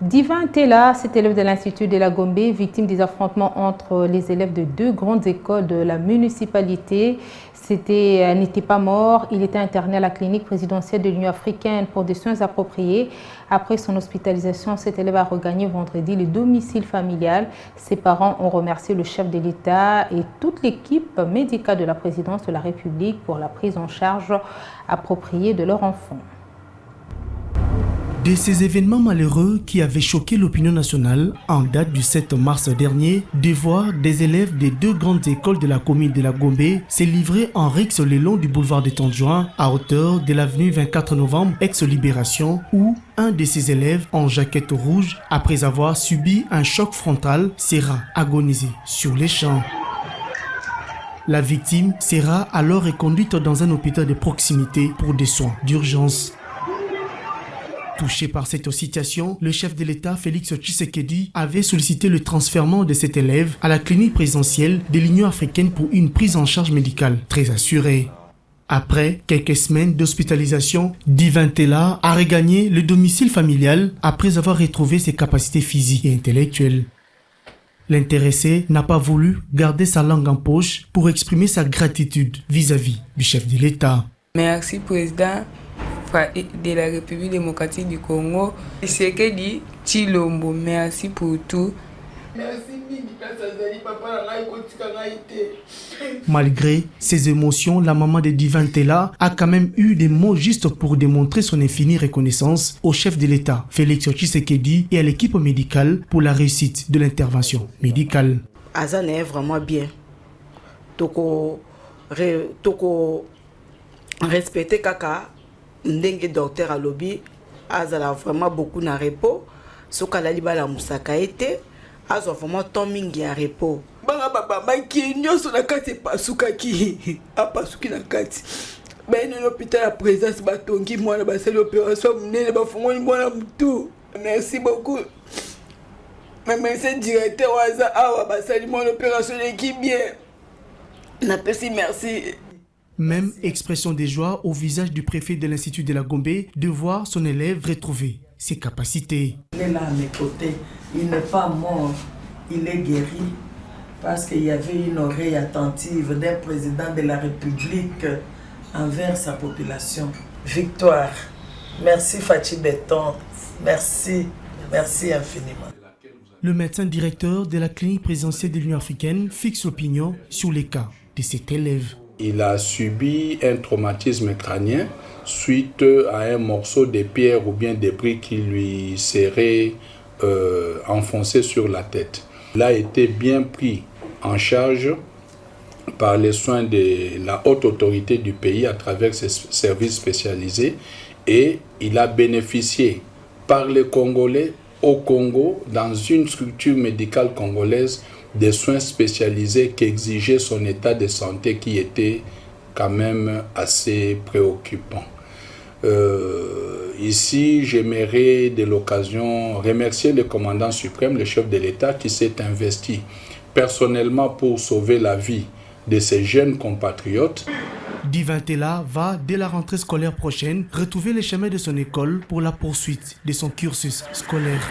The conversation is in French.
Divin Tella, cet élève de l'Institut de la Gombe, victime des affrontements entre les élèves de deux grandes écoles de la municipalité, n'était pas mort. Il était interné à la clinique présidentielle de l'Union africaine pour des soins appropriés. Après son hospitalisation, cet élève a regagné vendredi le domicile familial. Ses parents ont remercié le chef de l'État et toute l'équipe médicale de la présidence de la République pour la prise en charge appropriée de leur enfant. De ces événements malheureux qui avaient choqué l'opinion nationale, en date du 7 mars dernier, de voir des élèves des deux grandes écoles de la commune de la Gombe se livrer en rixe le long du boulevard des Tendjoins à hauteur de l'avenue 24 novembre, ex-Libération, où un de ces élèves en jaquette rouge, après avoir subi un choc frontal, sera agonisé sur les champs. La victime sera alors reconduite dans un hôpital de proximité pour des soins d'urgence. Touché par cette situation, le chef de l'État, Félix Tshisekedi, avait sollicité le transfèrement de cet élève à la clinique présidentielle de l'Union africaine pour une prise en charge médicale très assurée. Après quelques semaines d'hospitalisation, Divin Tella a regagné le domicile familial après avoir retrouvé ses capacités physiques et intellectuelles. L'intéressé n'a pas voulu garder sa langue en poche pour exprimer sa gratitude vis-à-vis du chef de l'État. Merci, Président de la République démocratique du Congo. Tshisekedi Tshilombo, merci pour tout. Malgré ses émotions, la maman de Divin Tella a quand même eu des mots justes pour démontrer son infinie reconnaissance au chef de l'État, Félix Tshisekedi, et à l'équipe médicale pour la réussite de l'intervention médicale. Azan est vraiment bien. Toko respecter kaka. Ndenge docteur à lobby azala vraiment beaucoup na repos soka la libala musaka été azo vraiment tomingi à repos banga baba ki nyoso na kati pasuka ki apasuki na kati ben no hôpital à présence batongi mwana ba sel opération munene ba fongoni mwana mutu. Merci beaucoup merci directeur waza awa ba sali mwana opération qui bien na pesi merci. Même expression de joie au visage du préfet de l'Institut de la Gombe de voir son élève retrouver ses capacités. Il est là à mes côtés, il n'est pas mort, il est guéri parce qu'il y avait une oreille attentive d'un président de la République envers sa population. Victoire, merci Fachi Béton, merci infiniment. Le médecin directeur de la clinique présidentielle de l'Union africaine fixe l'opinion sur les cas de cet élève. Il a subi un traumatisme crânien suite à un morceau de pierre ou bien de débris qui lui serait enfoncé sur la tête. Il a été bien pris en charge par les soins de la haute autorité du pays à travers ses services spécialisés et il a bénéficié par les Congolais au Congo dans une structure médicale congolaise des soins spécialisés qu'exigeait son état de santé qui était quand même assez préoccupant. Ici, j'aimerais de l'occasion remercier le commandant suprême, le chef de l'État, qui s'est investi personnellement pour sauver la vie de ses jeunes compatriotes. Divin Tella va, dès la rentrée scolaire prochaine, retrouver les chemins de son école pour la poursuite de son cursus scolaire.